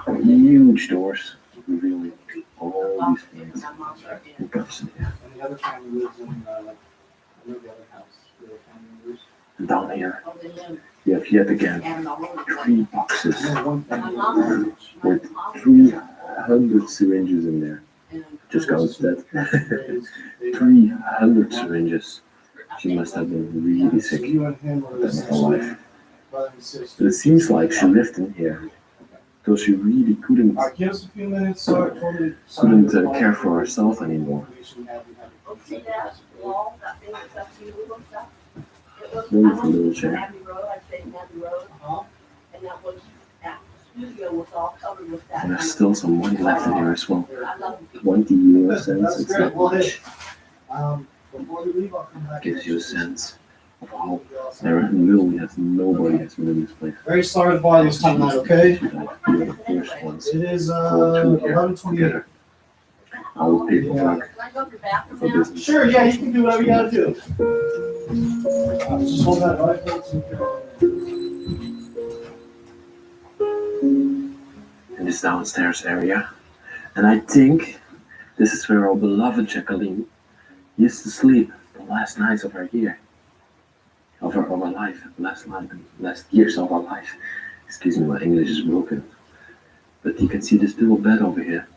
And Huge doors revealing all these things. My mom's right there. What else in here? the other family lives in, I know the other house, the other family lives. And down here, Oh, they live you have yet again down all over the place. 3 boxes I know one My family. mom, my with mom. 300 syringes in there. and- Just counts that. 300 syringes. She must have been really So sick. you and him are That's her essentially life. brother and sister. But it seems like she lived in here. So she really couldn't All right, give us a few minutes, so I totally. care for herself anymore. Oh, see that wall, that thing that's up to you, little stuff? It was, Wonderful I little went to chair. Abbey Road, I stayed in Abbey Road, Uh-huh. and that was, that studio was all covered with that. And there's still some money left in here as well. I love it. 20 euro cents, That's it's great. not Well, hey, much. Before you leave, I'll come back. Gives you a sense of how there literally has nobody has been in this place. Very sorry to bother you this time of night, okay? Like, we were the first ones It is, for 2 here 11:28. together. All the paperwork Can I go to the bathroom for now? business. Sure, yeah, you can do whatever you gotta do. Just hold that right In this downstairs area. And I think this is where our beloved Jacqueline used to sleep the last nights of her year. Of her life. Last years of her life. Excuse me, my English is broken. But you can see this little bed over here.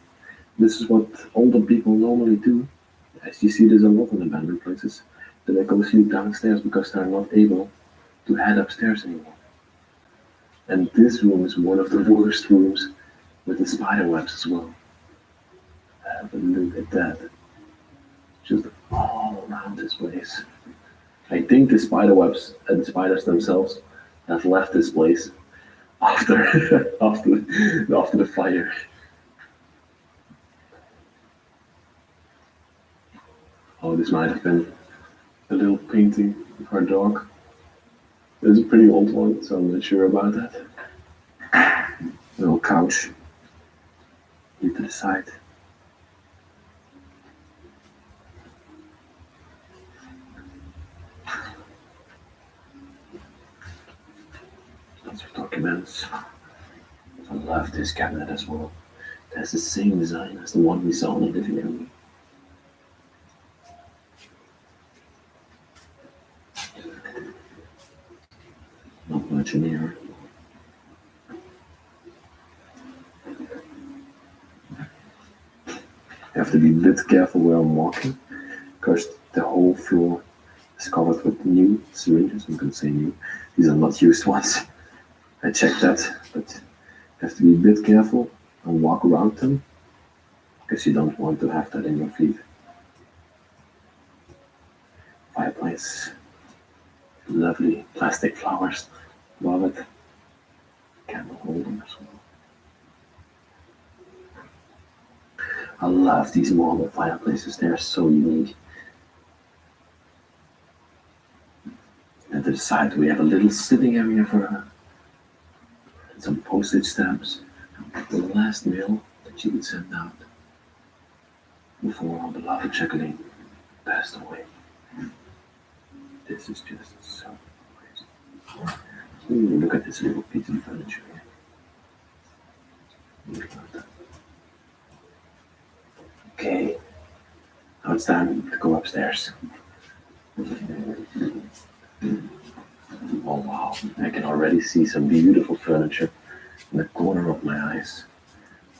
This is what older people normally do. As you see, there's a lot in abandoned places. They go sleep downstairs because they're not able to head upstairs anymore. And this room is one of the worst rooms with the spider webs as well. But look at that. Just all around this place. I think the spider webs and the spiders themselves have left this place after after the fire. Oh, this might have been a little painting of our dog. It's a pretty old one, so I'm not sure about that. Little couch here to the side. Lots of documents. I love this cabinet as well. It has the same design as the one we saw in the living room. Not much in here. I have to be a bit careful where I'm walking, because the whole floor is covered with new syringes. I'm going to say new. These are not used ones. I checked that, but you have to be a bit careful and walk around them, because you don't want to have that in your feet. Fireplace. Lovely plastic flowers. Love it. Candle holder as well. I love these marble fireplaces. They're so unique. to the side, we have a little sitting area for her. And some postage stamps. The last mail that she would send out before our beloved Jacqueline passed away. This is just so crazy. Ooh, look at this little piece of furniture here. Look at that. Okay, now it's time to go upstairs. Oh wow, I can already see some beautiful furniture in the corner of my eyes.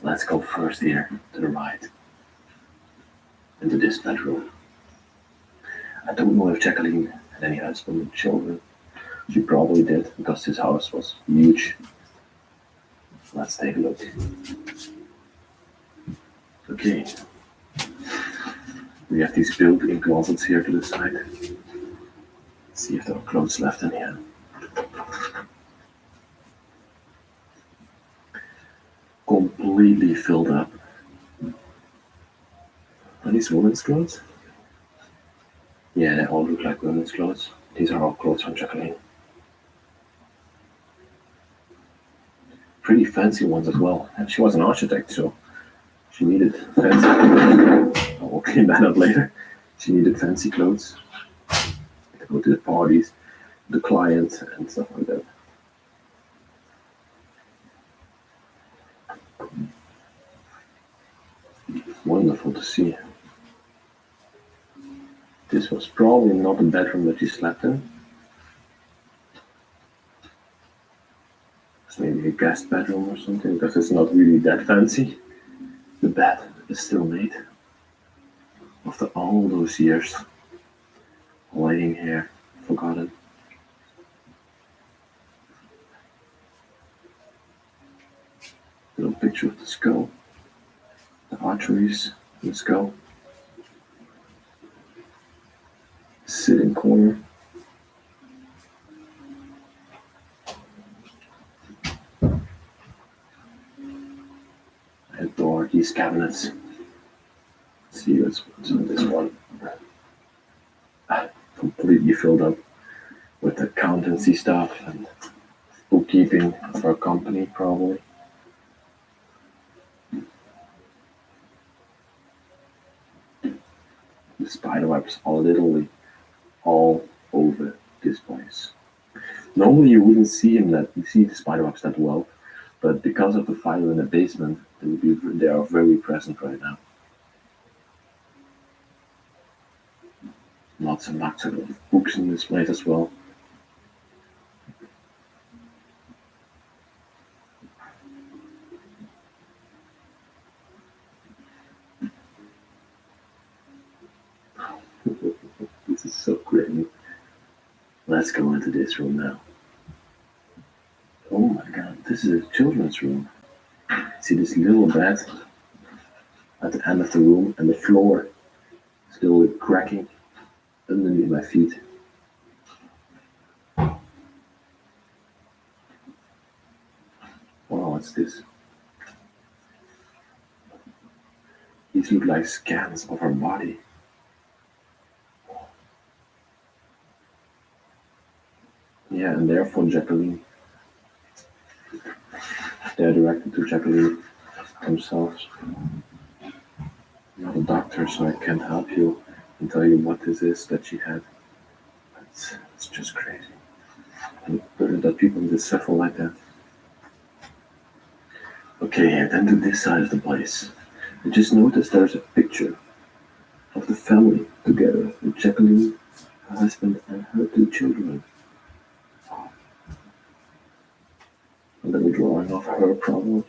Let's go first here to the right, into this bedroom. I don't know if Jacqueline had any husband and children. She probably did, because this house was huge. Let's take a look. Okay. We have these built-in closets here to the side. Let's see if there are clothes left in here. Completely filled up. Are these women's clothes? Yeah, they all look like women's clothes. These are all clothes from Jacqueline. Pretty fancy ones as well. And she was an architect, so she needed fancy clothes. I'll clean that up later. She needed fancy clothes to go to the parties, the clients, and stuff like that. Wonderful to see. This was probably not the bedroom that she slept in. It's maybe a guest bedroom or something, because it's not really that fancy. The bed is still made. After all those years, laying here, forgotten. Little picture of the skull, the arteries in the skull. Sitting corner. I adore these cabinets. Let's see what's in this one. Completely filled up with accountancy stuff and bookkeeping for a company, probably. The spider webs are literally all over this place. Normally you wouldn't see the spider webs that well, but because of the fire in the basement, they are very present right now. Lots and lots of books in this place as well. This is so crazy. Let's go into this room now. Oh my god, this is a children's room. See this little bed at the end of the room, and the floor still cracking underneath my feet. Wow, what's this? These look like scans of her body. Yeah, and they're for Jacqueline. They're directed to Jacqueline themselves. I'm not a doctor, so I can't help you and tell you what this is that she had. It's just crazy. And that people just suffer like that. Okay, and then to this side of the place. I just noticed there's a picture of the family together with Jacqueline, her husband, and her 2 children. A little drawing of her, probably.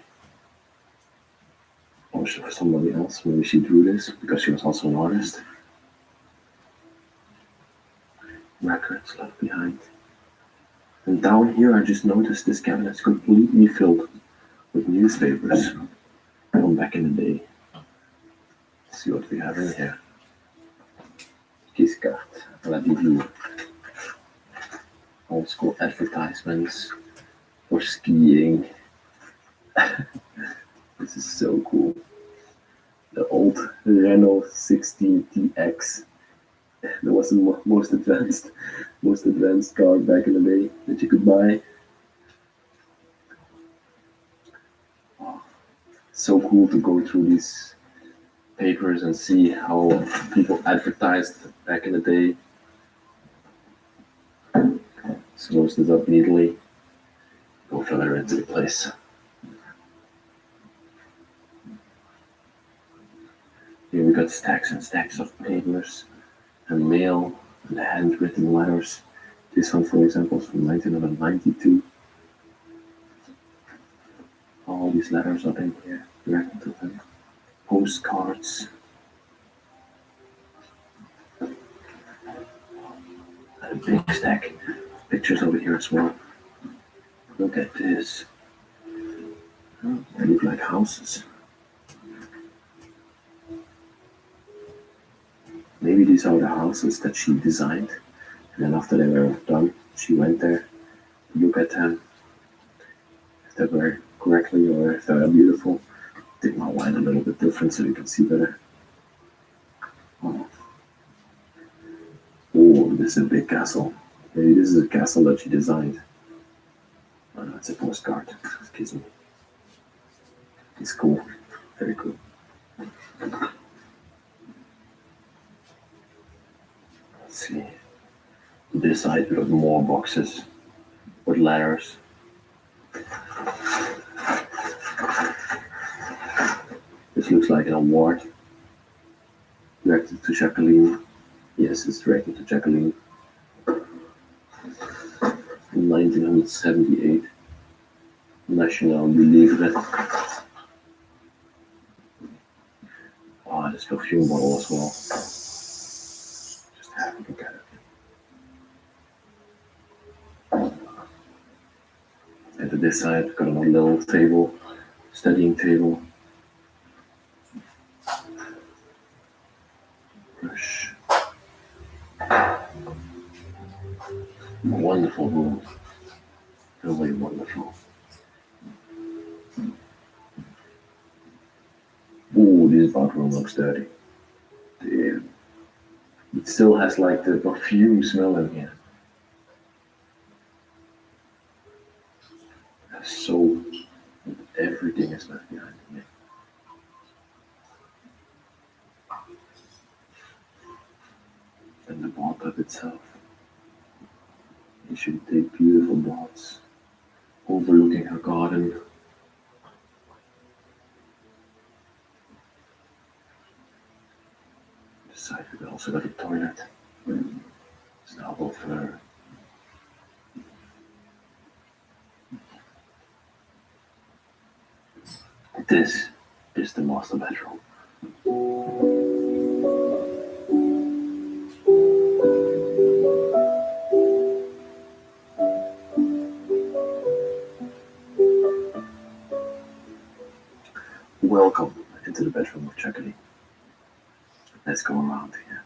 Or for somebody else. Maybe she drew this because she was also an artist. Records left behind. And down here, I just noticed this cabinet's completely filled with newspapers from back in the day. Let's see what we have in here. Kiss card, la Biblio. Old school advertisements for skiing. This is so cool. The old Renault 16 TX. That was the most advanced most advanced car back in the day that you could buy. Oh, so cool to go through these papers and see how people advertised back in the day. Close this up neatly. Go further into the place. Here we got stacks and stacks of papers and mail and handwritten letters. This one, for example, is from 1992. All these letters are in here, directed to them. Postcards. And a big stack of pictures over here as well. Look at this. They look like houses. Maybe these are the houses that she designed. And then after they were done, she went there to look at them. If they were correctly or if they were beautiful. Did my line a little bit different so you can see better. Oh, this is a big castle. Maybe this is a castle that she designed. Oh no, it's a postcard. Excuse me. It's cool. Very cool. Let's see. This side we got more boxes with letters. This looks like an award directed to Jacqueline. Yes, it's directed to Jacqueline. In 1978. National Believer. Oh, this perfume bottle as well. Just have a look at it. And to this side, got another little table, studying table. Brush. Wonderful room. Really wonderful. Ooh, this bathroom looks dirty. Damn. It still has like the perfume smell in here. So everything is left behind me. And the bathtub itself. You should take beautiful baths overlooking her garden. This side we also got a toilet. It's now both for her. This is the master bedroom. Welcome into the bedroom of Jacqueline. Let's go around here.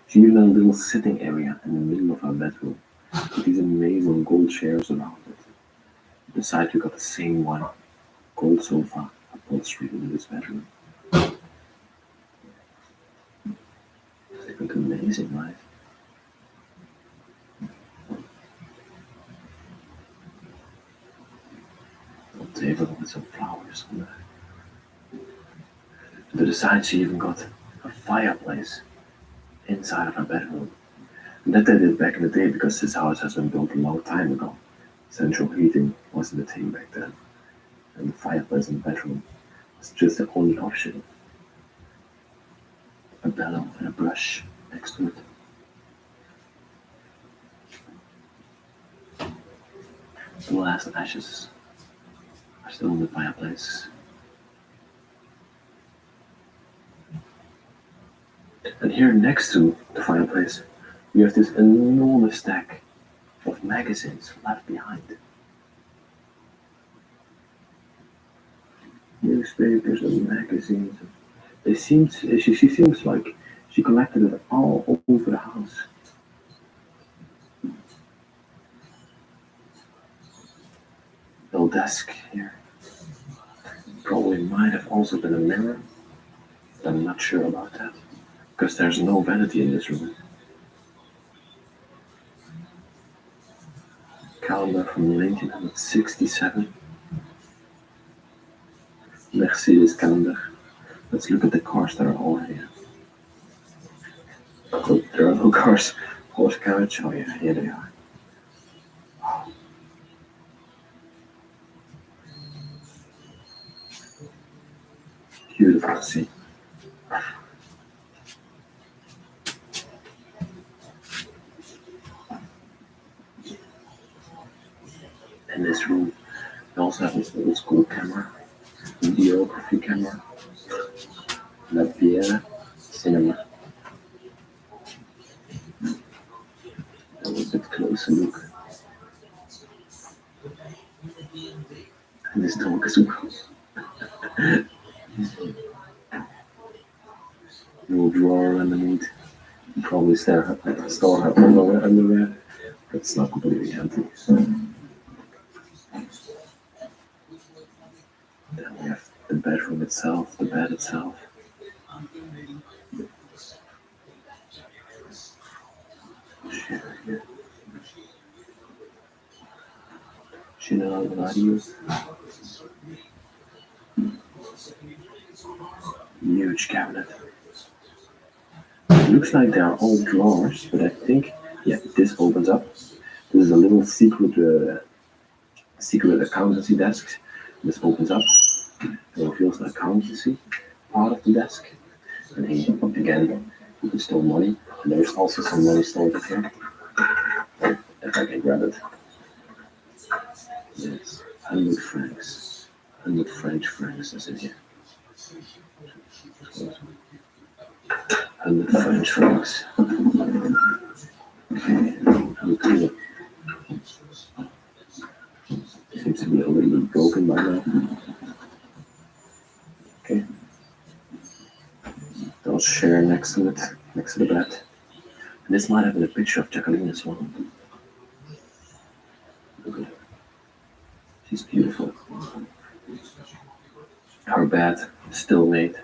She even had a little sitting area in the middle of her bedroom with these amazing gold chairs around it. Beside you got the same one, gold sofa, upholstery in this bedroom. They look amazing, right? A table with some flowers on there. To the side she even got a fireplace inside of her bedroom. And that they did back in the day because this house has been built a long time ago. Central heating wasn't a thing back then. And the fireplace in the bedroom was just the only option. A bellow and a brush next to it. The last ashes are still in the fireplace. And here next to the fireplace, we have this enormous stack of magazines left behind. Newspapers and magazines. She seems like she collected it all over the house. Little desk here. Probably might have also been a mirror, but I'm not sure about that. Because there's no vanity in this room. calendar from 1967. Mercedes calendar. Let's look at the cars that are all here. Oh, there are no cars. Horse carriage. Oh yeah, here they are. Wow. Beautiful to see. In this room, we also have an old school camera, videography camera, La Pierre cinema. A little bit closer look. And this talk is little drawer underneath. You probably store her underwear. It's not completely empty. Then we have the bedroom itself, the bed itself. General radio. Huge cabinet. It looks like they are all drawers, but I think, yeah, this opens up. This is a little secret accountancy desk. This opens up. And it feels like accountancy part of the desk. And here, again, you can store money. And there's also some money stored up here. If I can grab it. Yes, 100 francs. 100 French francs is in here. 100 French francs. Okay, look here. Seems to be a little bit broken by now. Okay. I'll share next to it, next to the bed. And this might have been a picture of Jacqueline as well. Look at her. She's beautiful. Her bed is still made.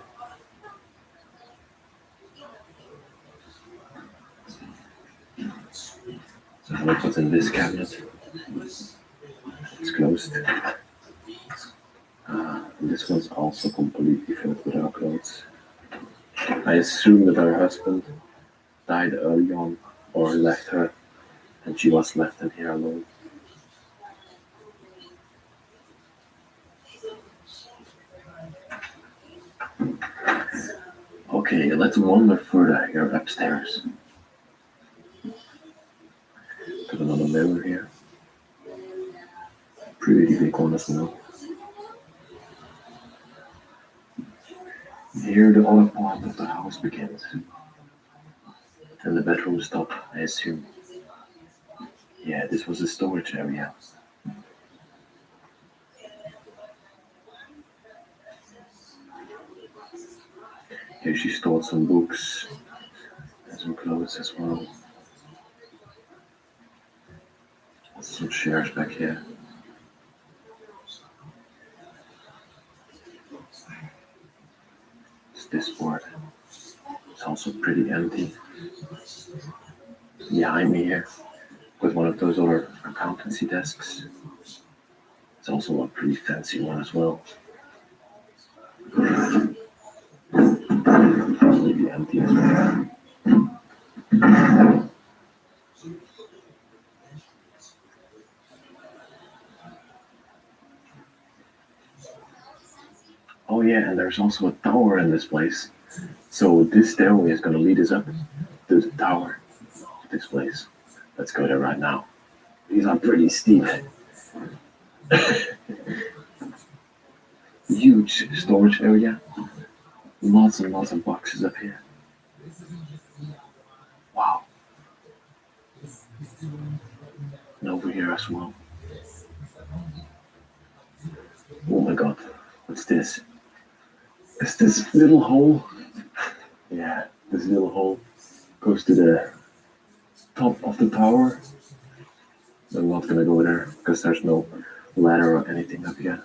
So look what's in this cabinet. It's closed. This one's also completely filled with our clothes. I assume that her husband died early on or left her and she was left in here alone. Okay, let's wander further here upstairs. Got another mirror here. Pretty big one as well. Here the other part of the house begins. And the bedroom stop, I assume. Yeah, this was a storage area. Here she stored some books and some clothes as well. Some chairs back here. This board. It's also pretty empty. Behind me here, with one of those other accountancy desks. It's also a pretty fancy one as well. Maybe empty as well. Oh yeah, and there's also a tower in this place. So this stairway is going to lead us up to the tower of this place. Let's go there right now. These are pretty steep. Huge storage area. Lots and lots of boxes up here. Wow. And over here as well. Oh my god, what's this? Is this little hole? Yeah, this little hole goes to the top of the tower. I'm not gonna go there because there's no ladder or anything up here.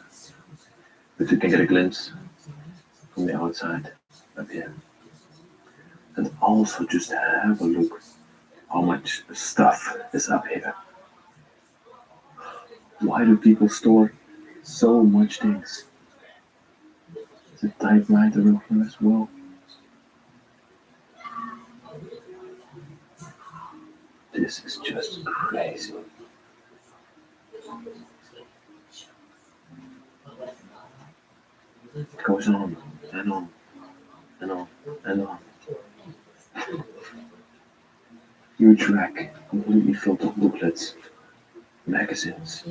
But you can get a glimpse from the outside up here. And also just have a look how much stuff is up here. Why do people store so much things? There's a typewriter over here as well. This is just crazy. It goes on and on and on and on. Huge rack, completely filled with booklets, magazines,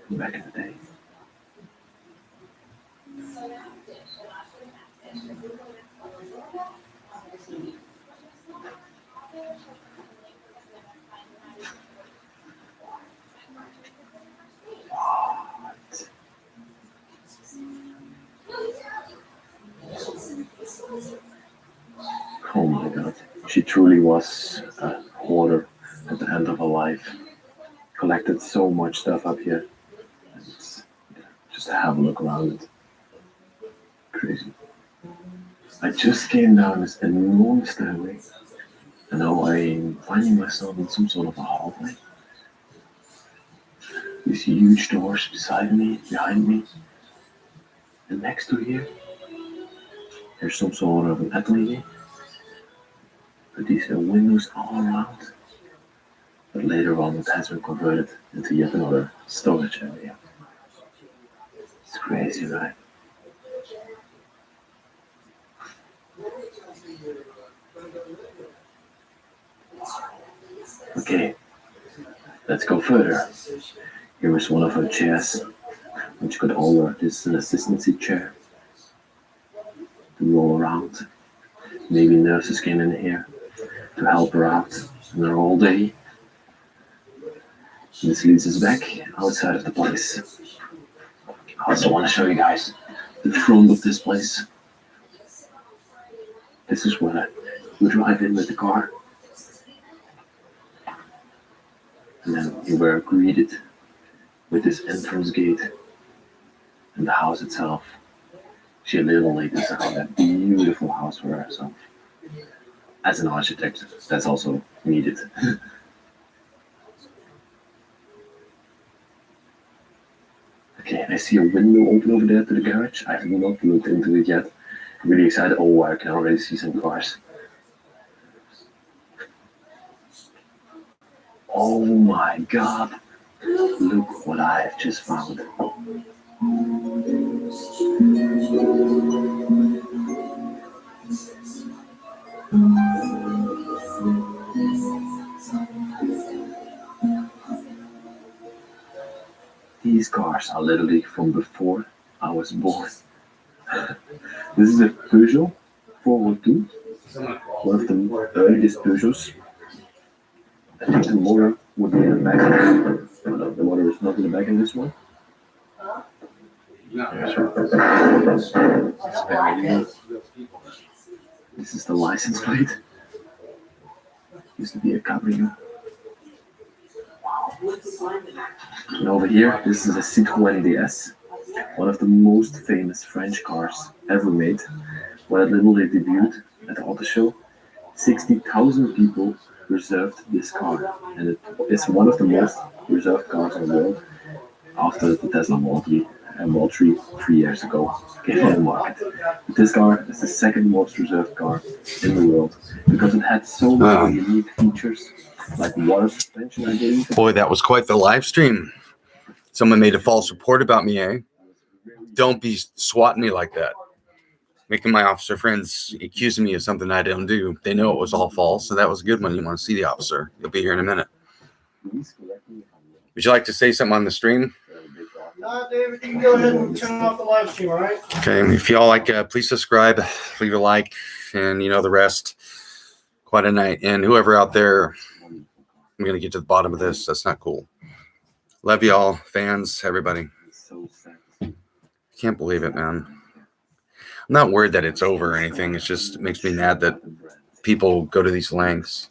from back in the day. Oh my god, she truly was a hoarder at the end of her life. Collected so much stuff up here. And just to have a look around it. Crazy. I just came down this enormous stairway, and now I'm finding myself in some sort of a hallway. These huge doors beside me, behind me, and next to here, there's some sort of an atelier. But these are windows all around. But later on, it has been converted into yet another storage area. It's crazy, right? Okay, let's go further. Here is one of her chairs, which could hold this is an assistant seat chair to roll around. Maybe nurses came in here to help her out in her whole day. This leads us back outside of the place. I also want to show you guys the front of this place. This is where you drive in with the car. And then you were greeted with this entrance gate and the house itself. She a little later designed a beautiful house for herself. As an architect, that's also needed. Okay, I see a window open over there to the garage. I have not looked into it yet. I'm really excited. Oh, I can already see some cars. Oh my god. Look what I have just found. These cars are literally from before I was born. This is a Peugeot 402, one of the earliest Peugeots. I think the motor would be in the back of this. No, the motor is not in the back of this one. This is the license plate. Used to be a Cabrio. And over here, this is a Citroën DS, one of the most famous French cars ever made. When it literally debuted at the auto show, 60,000 people reserved this car, and it is one of the most reserved cars in the world after the Tesla Model 3 years ago came on the market. But this car is the second most reserved car in the world because it had so many unique features, like water suspension, I believe. Boy, that was quite the live stream. Someone made a false report about me, eh? Don't be swatting me like that. Making my officer friends accusing me of something I don't do. They know it was all false, so that was a good one. You want to see the officer. You'll be here in a minute. Would you like to say something on the stream? David, you can go ahead and turn off the live stream, all right? Okay, if y'all like, please subscribe, leave a like, and you know the rest. Quite a night. And whoever out there, I'm going to get to the bottom of this. That's not cool. Love y'all, fans, everybody. Can't believe it, man. I'm not worried that it's over or anything. It just makes me mad that people go to these lengths.